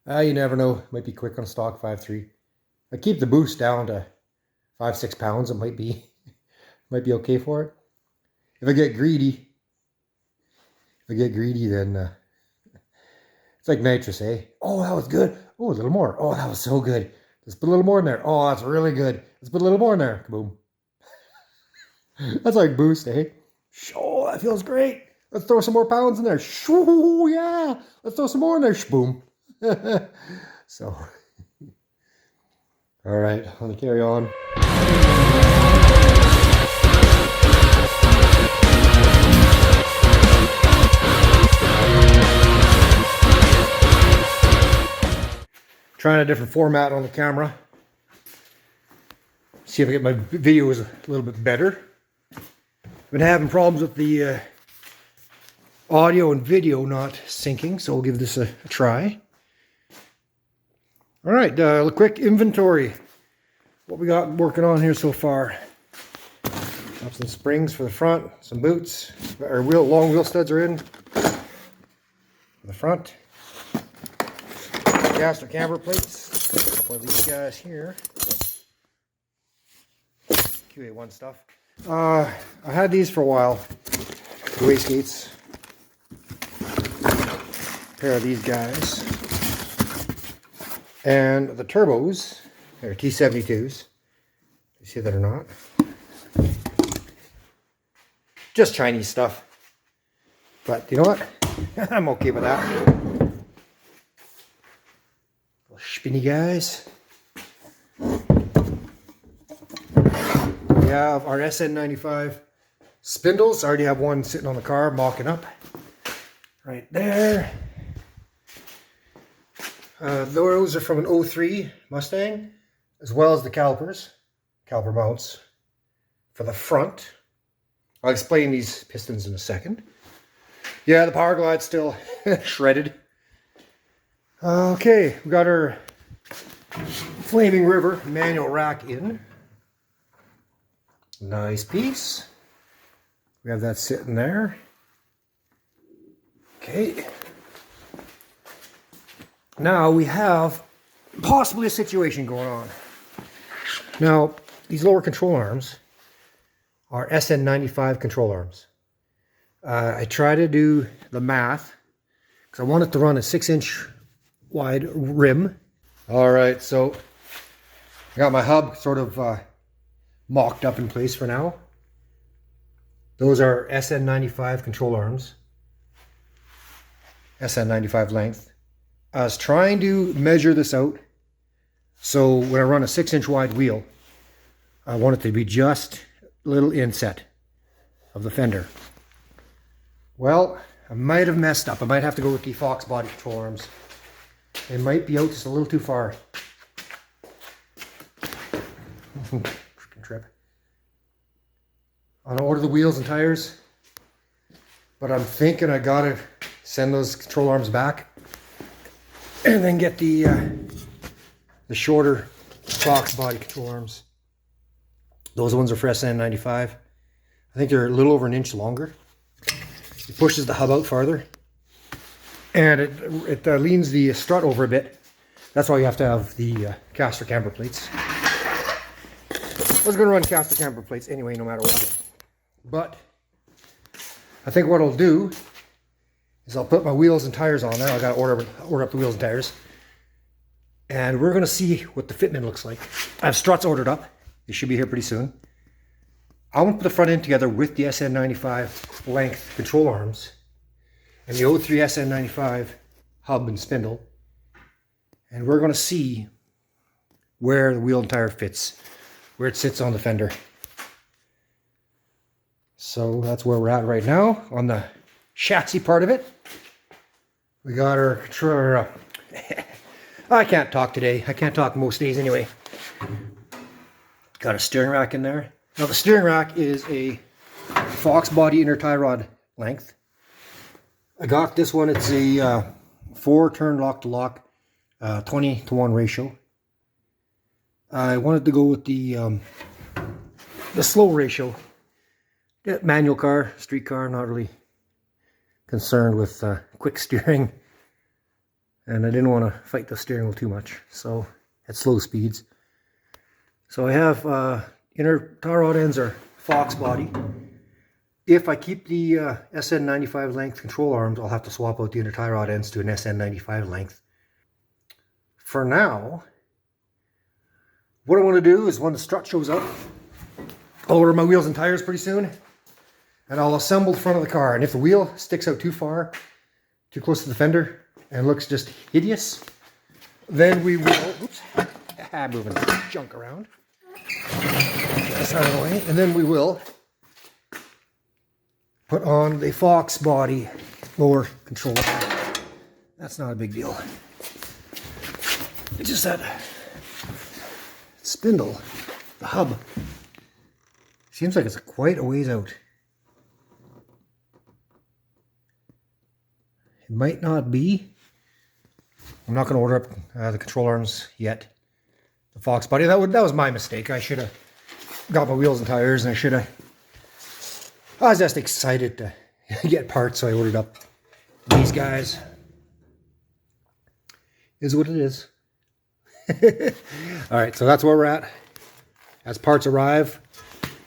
You never know. Might be quick on stock 5.3. I keep the boost down to 5-6 pounds. It might be okay for it. If I get greedy, then it's like nitrous, eh? Oh, that was good. Oh, a little more. Oh, that was so good. Let's put a little more in there. Oh, that's really good. Let's put a little more in there. Boom. That's like boost, eh? Oh, that feels great. Let's throw some more pounds in there. Shoo, yeah. Let's throw some more in there. Boom. So, all right, let me carry on. Trying a different format on the camera. See if I get my videos a little bit better. Been having problems with the audio and video not syncing, so we'll give this a try. All right, a quick inventory. What we got working on here so far. Got some springs for the front, some boots. Our long wheel studs are in for the front. Caster camber plates for these guys here. QA1 stuff. I had these for a while. The wastegates. A pair of these guys. And the turbos. They're T72s. You see that or not? Just Chinese stuff. But you know what? I'm okay with that. Little spinny guys. We have our SN95 spindles. I already have one sitting on the car mocking up. Right there. Those are from an 03 Mustang, as well as the caliper mounts for the front. I'll explain these pistons in a second. Yeah, the power glide's still shredded. Okay, we got our Flaming River manual rack in. Nice piece. We have that sitting there. Okay. Now we have possibly a situation going on. Now, these lower control arms are SN95 control arms. I try to do the math because I want it to run a 6-inch wide rim. All right, so I got my hub sort of mocked up in place for now. Those are SN95 control arms. SN95 length. I was trying to measure this out. So when I run a 6-inch wide wheel, I want it to be just a little inset of the fender. Well, I might have messed up. I might have to go with the Fox body control arms. They might be out just a little too far. Freaking trip. I'm gonna order the wheels and tires, but I'm thinking I gotta send those control arms back and then get the shorter Fox body control arms. Those ones are for SN95. I think they're a little over an inch longer. It pushes the hub out farther, and it leans the strut over a bit. That's why you have to have the caster camber plates. I was going to run caster camber plates anyway, no matter what. But I think what I'll do is I'll put my wheels and tires on there. I got to order up the wheels and tires, and we're going to see what the fitment looks like. I have struts ordered up. They should be here pretty soon. I want to put the front end together with the SN95 length control arms and the 03 SN95 hub and spindle. And we're going to see where the wheel and tire fits, where it sits on the fender. So that's where we're at right now on the chassis part of it. We got our I can't talk today. I can't talk most days anyway. Got a steering rack in there. Now the steering rack is a Fox body inner tie rod length. I got this one. It's a 4-turn lock-to-lock, 20-to-1 ratio. I wanted to go with the slow ratio. Yeah, manual car, street car, not really concerned with quick steering. and I didn't want to fight the steering wheel too much, so at slow speeds. So I have inner tie rod ends are Fox body. If I keep the SN95 length control arms, I'll have to swap out the inner tie rod ends to an SN95 length. For now, what I want to do is when the strut shows up, I'll order my wheels and tires pretty soon, and I'll assemble the front of the car. And if the wheel sticks out too far, too close to the fender, and looks just hideous, then we will, oops, moving junk around, get this out of the way, and then we will put on the Fox body lower control. That's not a big deal. It's just that spindle, the hub, seems like it's quite a ways out. It might not be. I'm not going to order up the control arms yet. The Fox body, that was my mistake. I should have got my wheels and tires, and I was just excited to get parts, so I ordered up these guys. Is what it is. All right, so that's where we're at. As parts arrive,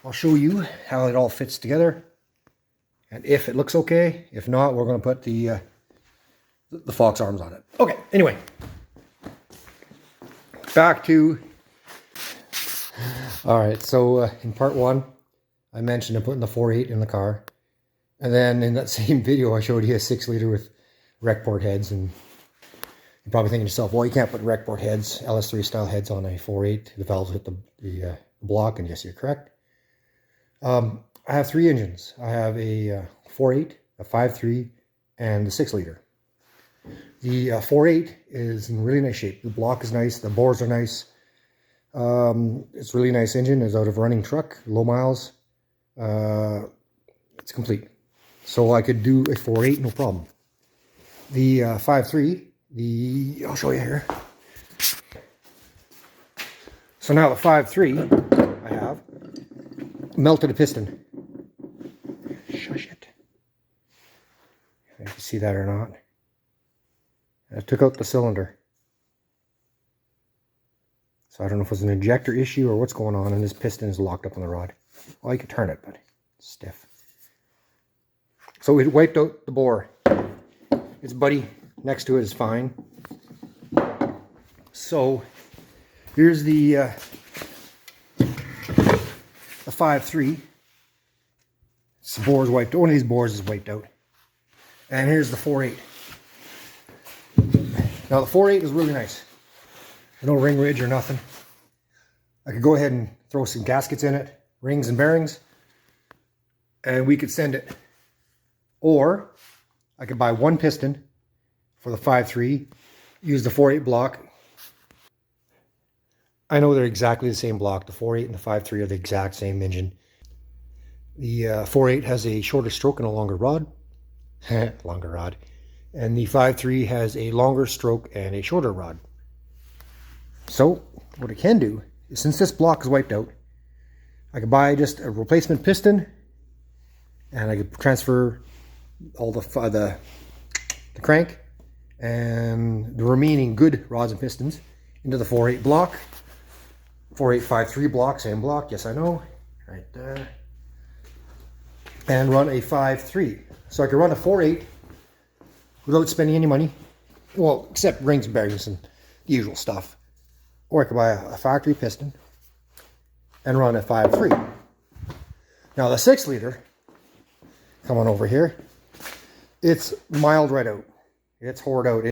I'll show you how it all fits together, and if it looks okay. If not, we're going to put the Fox arms on it. Okay, anyway, back to, all right, so in part one, I mentioned I'm putting the 4.8 in the car, and then in that same video I showed you a 6-liter with rec port heads, and you're probably thinking to yourself, well, you can't put rec port heads, LS3 style heads on a 4.8, the valves hit the block, and yes, you're correct. I have 3 engines. I have a 4.8, a 5.3, and the 6-liter. The 4.8 is in really nice shape. The block is nice, the bores are nice. It's a really nice engine. It's out of a running truck, low miles. It's complete. So I could do a 4.8, no problem. The 5.3, I'll show you here. So now the 5.3, I have melted a piston. Shush it. If you can see that or not. I took out the cylinder. So I don't know if it was an injector issue or what's going on, and this piston is locked up on the rod. Well, you could turn it, but it's stiff. So it wiped out the bore. Its buddy next to it is fine. So here's the 5.3. This bore's wiped out. One of these bores is wiped out. And here's the 4.8. Now the 4.8 is really nice. No ring ridge or nothing. I could go ahead and throw some gaskets in it, rings and bearings, and we could send it. Or I could buy one piston for the 5.3, use the 4.8 block. I know they're exactly the same block. The 4.8 and the 5.3 are the exact same engine. The 4.8 has a shorter stroke and a longer rod. Longer rod. And the 5.3 has a longer stroke and a shorter rod. So what I can do is, since this block is wiped out, I could buy just a replacement piston, and I could transfer all the crank and the remaining good rods and pistons into the 4.8 block. 4.8 5.3 block, same block, yes I know, right there. And run a 5.3. So I could run a 4.8 without spending any money. Well, except rings and bearings and the usual stuff. Or I could buy a factory piston and run a 5.3. Now the 6-liter, come on over here, it's miled right out. It's hored out.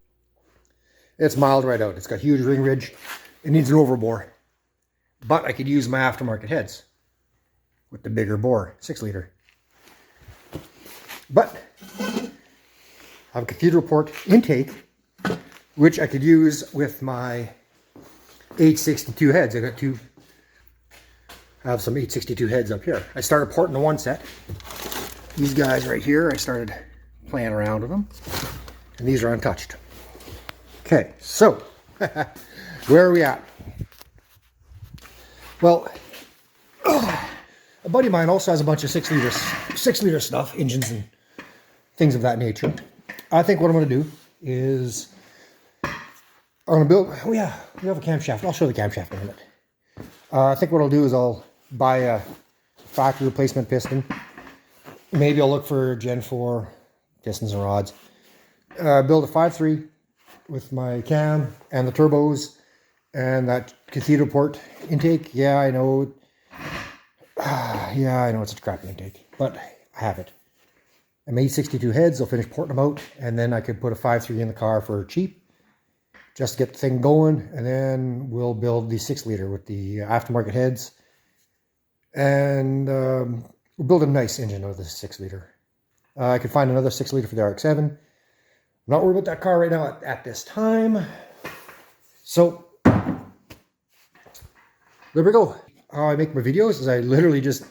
It's miled right out. It's got huge ring ridge. It needs an overbore. But I could use my aftermarket heads with the bigger bore, 6-liter. But I have a cathedral port intake, which I could use with my 862 heads. I have some 862 heads up here. I started porting the one set. These guys right here, I started playing around with them. And these are untouched. Okay, so where are we at? Well, a buddy of mine also has a bunch of 6-liter stuff, engines and things of that nature. I think what I'm going to do is I'm gonna build, oh yeah, we have a camshaft. I'll show the camshaft in a minute. I think what I'll do is I'll buy a factory replacement piston. Maybe I'll look for Gen 4 pistons and rods. Build a 5.3 with my cam and the turbos and that cathedral port intake. Yeah, I know. Yeah, I know it's a crappy intake, but I have it. I made 62 heads. I'll finish porting them out, and then I could put a 5.3 in the car for cheap, just to get the thing going, and then we'll build the 6-liter with the aftermarket heads, and we'll build a nice engine out of the 6-liter. I could find another 6-liter for the RX-7. I'm not worried about that car right now at this time. So there we go. How I make my videos is I literally just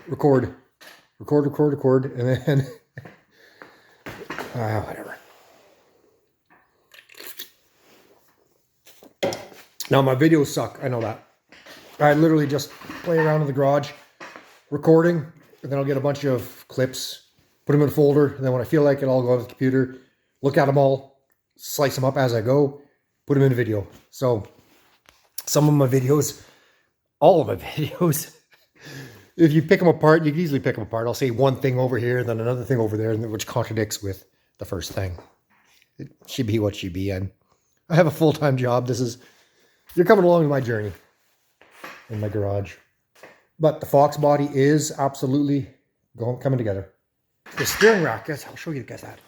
record, and then whatever. Now my videos suck, I know that. I literally just play around in the garage, recording, and then I'll get a bunch of clips, put them in a folder, and then when I feel like it, I'll go on the computer, look at them all, slice them up as I go, put them in a video. So some of my videos, all of my videos, if you pick them apart, you can easily pick them apart. I'll say one thing over here, then another thing over there, which contradicts with the first thing. It should be what should be. And I have a full-time job. You're coming along with my journey in my garage. But the Fox body is absolutely coming together. The steering rack, I'll show you guys that.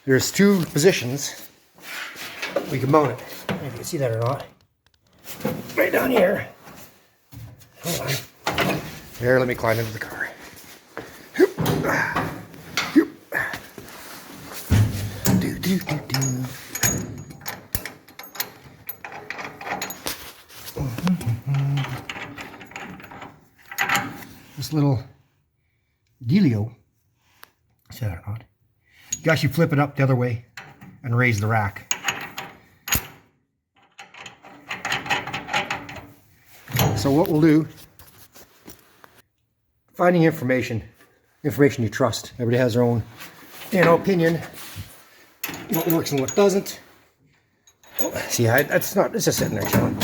There's 2 positions we can mount it. I don't know if you can see that or not. Right down here. Hold on. Here, let me climb into the car. This little dealio, is that or not? You actually flip it up the other way and raise the rack. So what we'll do, finding information you trust. Everybody has their own, opinion. What works and what doesn't. See, it's just sitting there chilling.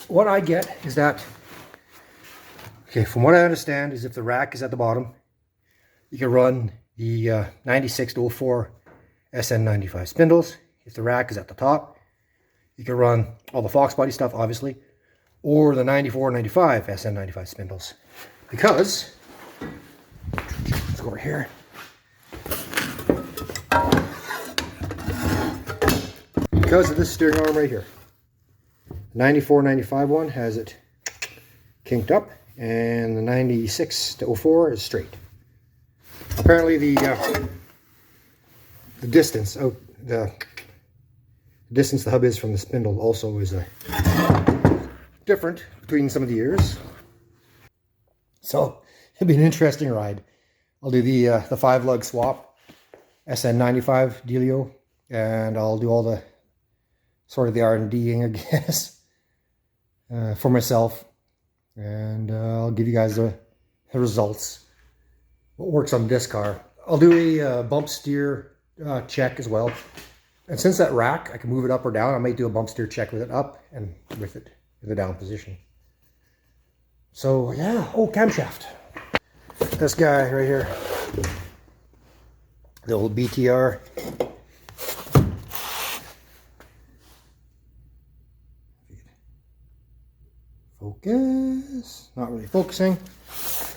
What I get is that, okay, from what I understand, is if the rack is at the bottom, you can run the 96 to 04 SN95 spindles. If the rack is at the top, you can run all the Fox body stuff, obviously, or the 94 95 SN95 spindles. Because, let's go over here. Because of this steering arm right here. The 94 95 one has it kinked up, and the 96 to 04 is straight. Apparently the distance out the distance the hub is from the spindle also is different between some of the years. So it'll be an interesting ride. I'll do the 5-lug swap SN95 dealio, and I'll do all the sort of the R&Ding, I guess, for myself, and I'll give you guys the results. What works on this car. I'll do a bump steer check as well. And since that rack, I can move it up or down. I might do a bump steer check with it up and with it in the down position. So yeah, camshaft. This guy right here. The old BTR. Focus. Not really focusing.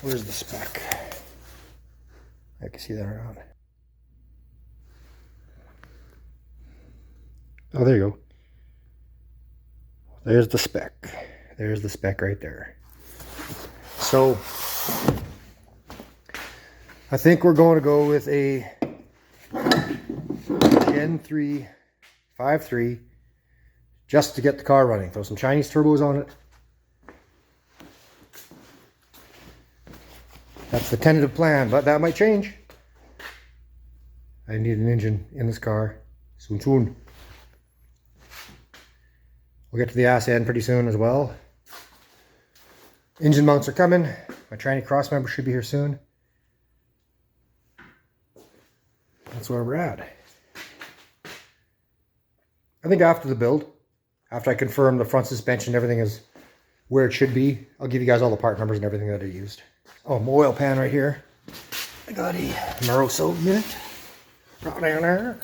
Where's the spec? I can see that around. Oh, there you go. There's the spec. There's the spec right there. So, I think we're going to go with a Gen 3 5.3 just to get the car running. Throw some Chinese turbos on it. That's the tentative plan, but that might change. I need an engine in this car soon. We'll get to the ass end pretty soon as well. Engine mounts are coming. My tranny cross member should be here soon. That's where we're at. I think after the build, after I confirm the front suspension, everything is where it should be, I'll give you guys all the part numbers and everything that I used. Oh, my oil pan right here. I got a Moroso unit. Right down there.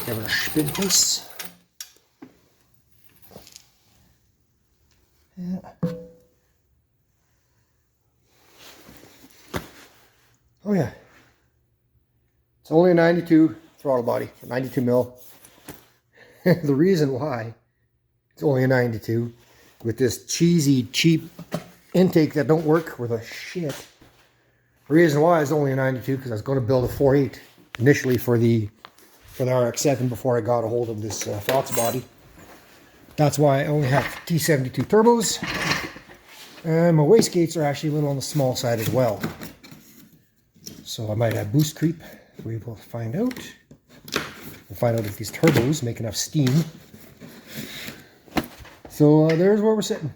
Give it a spin case. Yeah. Oh yeah. It's only a 92 throttle body, 92 mil. The reason why it's only a 92 with this cheesy, cheap intake that don't work worth a shit. The reason why it's only a 92 because I was going to build a 4.8 initially for the RX-7 before I got a hold of this Fox body. That's why I only have T72 turbos. And my wastegates are actually a little on the small side as well. So I might have boost creep. We will find out. We'll find out if these turbos make enough steam. So there's where we're sitting.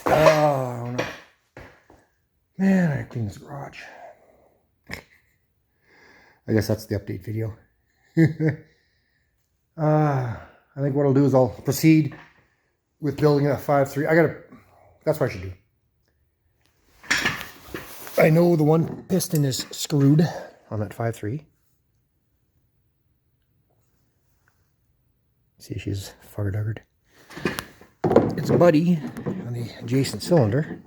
Oh, I don't know. Man, I cleaned this garage. I guess that's the update video. I think what I'll do is I'll proceed with building a 5.3. That's what I should do. I know the one piston is screwed on that 5.3. See, she's far-duggered. It's a buddy on the adjacent cylinder.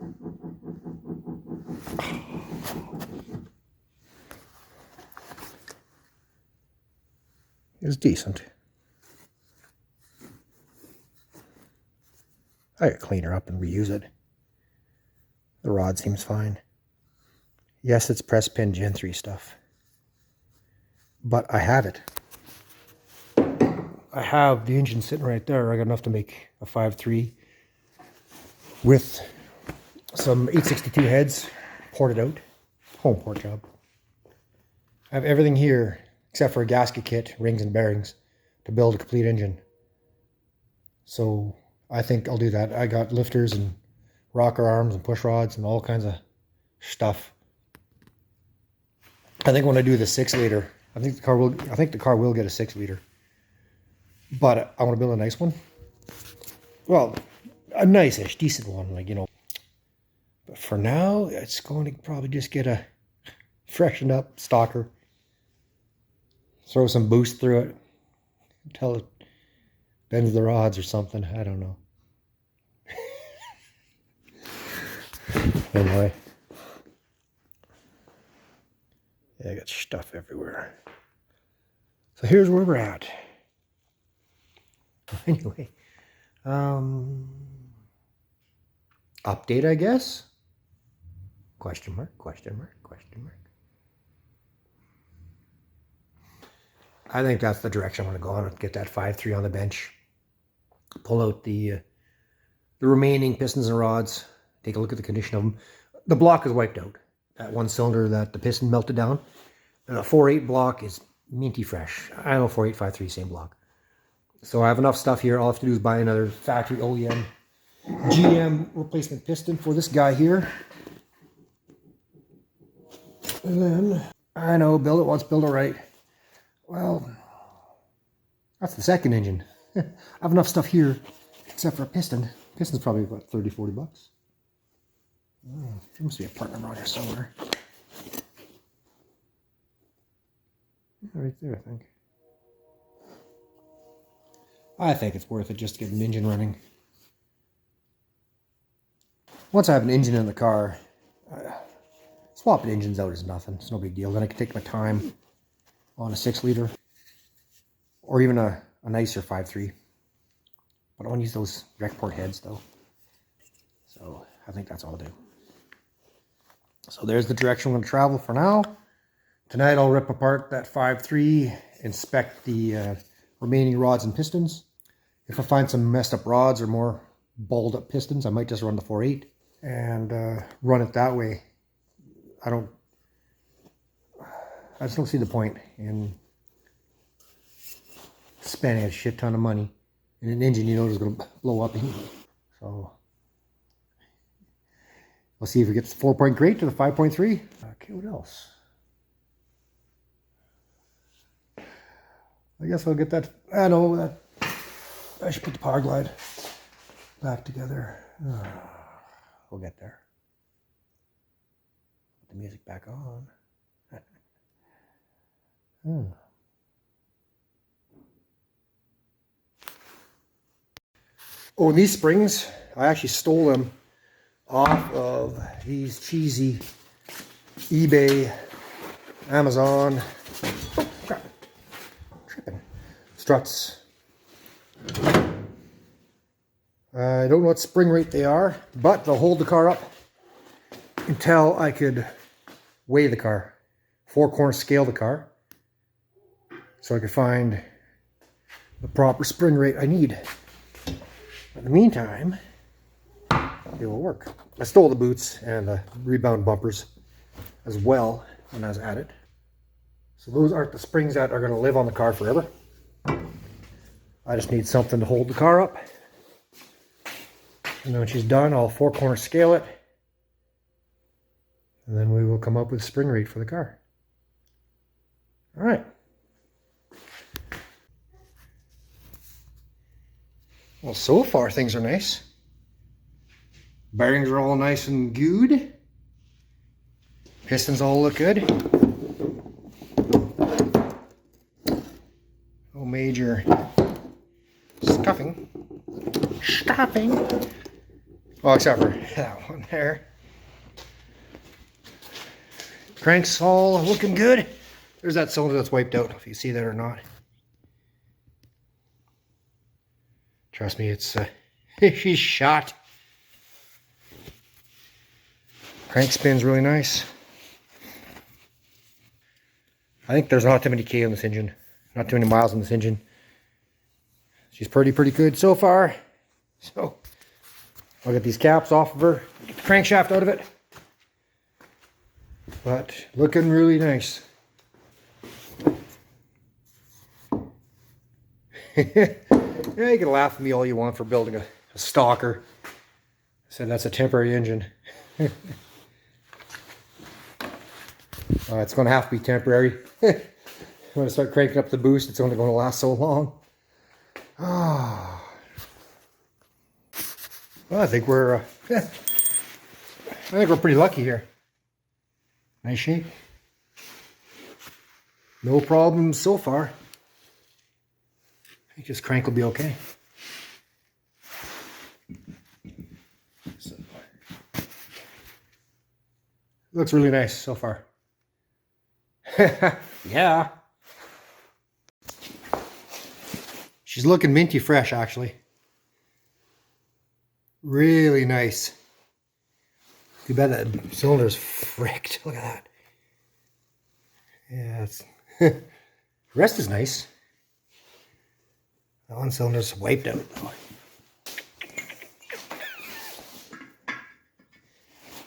It's decent. I could clean her up and reuse it. The rod seems fine. Yes, it's press pin Gen 3 stuff. But I have it. I have the engine sitting right there. I got enough to make a 5.3 with some 862 heads ported out. Home port job. I have everything here except for a gasket kit, rings and bearings to build a complete engine. So I think I'll do that. I got lifters and rocker arms and push rods and all kinds of stuff. I think when I do the 6-liter, I think the car will get a 6-liter. But I want to build a nice one. Well, a nice-ish, decent one, like, you know. But for now, it's going to probably just get a freshened up stalker. Throw some boost through it. Until it bends the rods or something. I don't know. Anyway. Yeah, I got stuff everywhere. So here's where we're at. Anyway. Update, I guess? Question mark, question mark, question mark. I think that's the direction I want to go on. Get that 5.3 on the bench. Pull out the remaining pistons and rods. Take a look at the condition of them. The block is wiped out. That one cylinder that the piston melted down. And the 4.8 block is minty fresh. I know 4.8, 5.3, same block. So I have enough stuff here. All I have to do is buy another factory OEM GM replacement piston for this guy here. And then, I know, build it once, build it right. Well, that's the second engine. I have enough stuff here, except for a piston. Piston's probably about 30, 40 bucks. Oh, there must be a part number on here somewhere. Right there, I think. I think it's worth it just to get an engine running. Once I have an engine in the car, swapping engines out is nothing. It's no big deal. Then I can take my time on a 6-liter or even a nicer 5.3. But I want to use those rec port heads though. So I think that's all I'll do. So there's the direction I'm going to travel for now. Tonight I'll rip apart that 5.3, inspect the remaining rods and pistons. If I find some messed up rods or more balled up pistons, I might just run the 4.8 and run it that way. I just don't see the point in spending a shit ton of money in an engine you know is going to blow up anyway. So we'll see if it gets the 4-point grate to the 5.3. Okay, what else? I guess I'll get that. I know that I should put the power glide back together. We'll get there. Put the music back on. Oh, and these springs, I actually stole them off of these cheesy eBay, Amazon, tripping struts. I don't know what spring rate they are, but they'll hold the car up until I could weigh the car, 4-corner scale the car, so I could find the proper spring rate I need. In the meantime, it will work. I stole the boots and the rebound bumpers as well when I was at it. So those aren't the springs that are going to live on the car forever. I just need something to hold the car up. And then when she's done, I'll 4-corner scale it. And then we will come up with spring rate for the car. All right. Well, so far things are nice. Bearings are all nice and good. Pistons all look good. No major scuffing. Oh, except for that one there. Crank's all looking good. There's that cylinder that's wiped out, if you see that or not. Trust me, it's she's shot. Crank spins really nice. I think there's not too many K on this engine. Not too many miles on this engine. She's pretty good so far. So I'll get these caps off of her, get the crankshaft out of it. But looking really nice. Yeah, you can laugh at me all you want for building a stalker. I said that's a temporary engine. It's going to have to be temporary. When I start cranking up the boost, it's only going to last so long. Well, I think we're pretty lucky here. Nice shape. No problems so far. I think this crank will be okay. So, looks really nice so far. Yeah. She's looking minty fresh, actually. Really nice. Too bad that cylinder's fricked. Look at that. Yeah, it's the rest is nice. That one cylinder's wiped out though.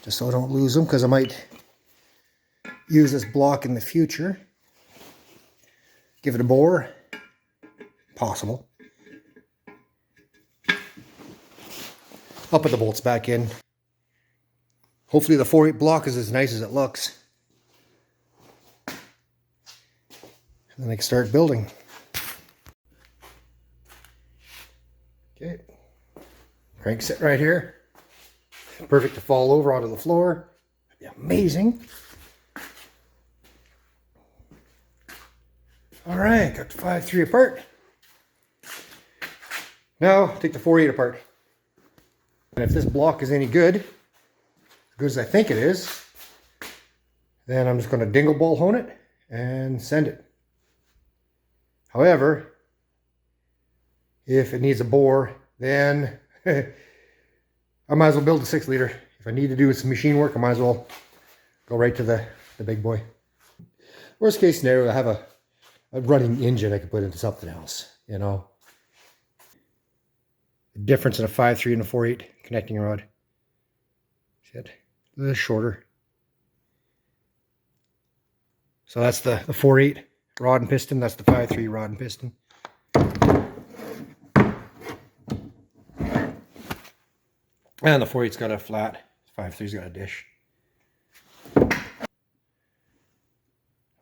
Just so I don't lose them, because I might use this block in the future. Give it a bore. Possible. I'll put the bolts back in. Hopefully the 4/8 block is as nice as it looks. And then I can start building. Okay. Crank sit right here. Perfect to fall over onto the floor. That'd be amazing. All right, got the 5.3 apart. Now take the 4.8 apart. And if this block is any good, as good as I think it is, then I'm just going to dingle ball hone it and send it. However, if it needs a bore, then I might as well build a 6-liter. If I need to do some machine work, I might as well go right to the big boy. Worst case scenario, I have a running engine I could put into something else, you know. The difference in a 5.3 and a 4.8 connecting rod. See it? A little shorter. So that's the 4.8 rod and piston. That's the 5.3 rod and piston. And the 4.8's got a flat. 5.3's got a dish.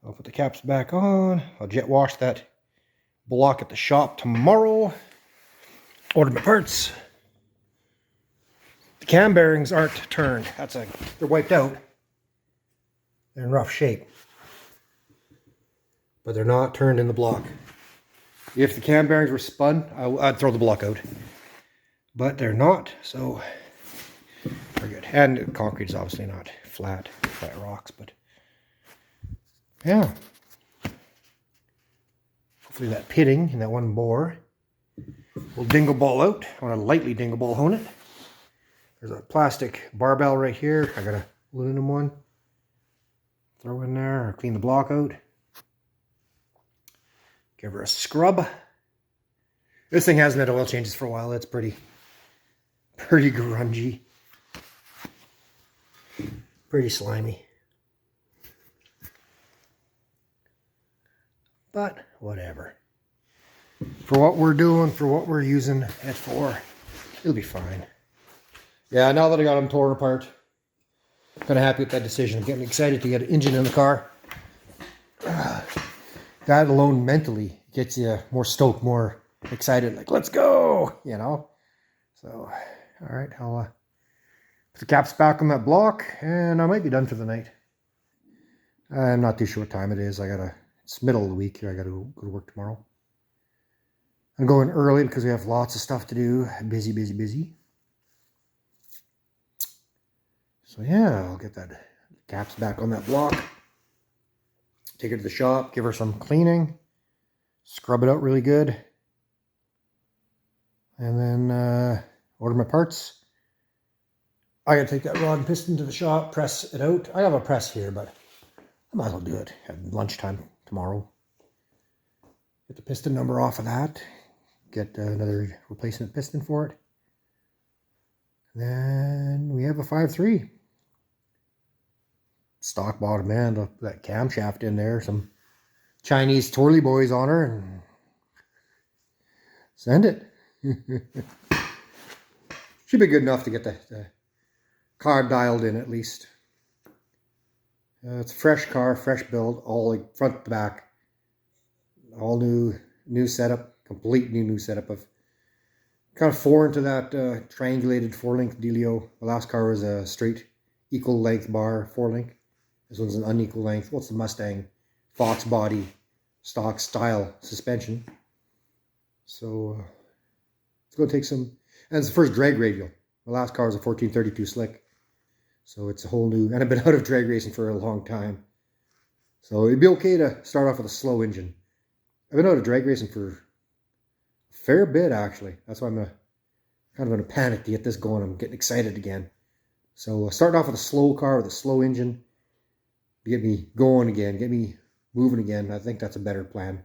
I'll put the caps back on. I'll jet wash that block at the shop tomorrow. Order my parts. The cam bearings aren't turned. They're wiped out. They're in rough shape. But they're not turned in the block. If the cam bearings were spun, I'd throw the block out. But they're not, so we're good. And concrete is obviously not flat rocks, but yeah. Hopefully that pitting in that one bore will dingle ball out. I want to lightly dingle ball hone it. There's a plastic barbell right here. I got a aluminum one. Throw in there, clean the block out. Give her a scrub. This thing hasn't had oil changes for a while. It's pretty grungy. Pretty slimy. But whatever. For what we're doing, for what we're using it for, it'll be fine. Yeah, now that I got them torn apart, I'm kind of happy with that decision. I'm getting excited to get an engine in the car. That alone mentally gets you more stoked, more excited, like, let's go, you know? So, all right, I'll put the caps back on that block, and I might be done for the night. I'm not too sure what time it is. It's middle of the week here. I gotta go to work tomorrow. I'm going early because we have lots of stuff to do. Busy, busy, busy. So yeah, I'll get that caps back on that block. Take her to the shop, give her some cleaning, scrub it out really good, and then order my parts. I gotta take that rod and piston to the shop, press it out. I have a press here, but I might as well do it at lunchtime tomorrow. Get the piston number off of that, get another replacement piston for it. And then we have a 5.3. Stock bottom end, that camshaft in there, some Chinese twirly boys on her, and send it. Should be good enough to get the car dialed in at least. It's a fresh car, fresh build, all like front to back, all new setup, complete new setup of kind of foreign to that triangulated 4-link dealio. The last car was a straight equal length bar 4-link. This one's an unequal length. What's the Mustang? Fox body, stock style suspension. So it's going to take some. And it's the first drag radial. The last car was a 1432 slick. So it's a whole new. And I've been out of drag racing for a long time. So it'd be okay to start off with a slow engine. I've been out of drag racing for a fair bit actually. That's why I'm kind of in a panic to get this going. I'm getting excited again. So start off with a slow car with a slow engine. Get me going again, get me moving again. I think that's a better plan.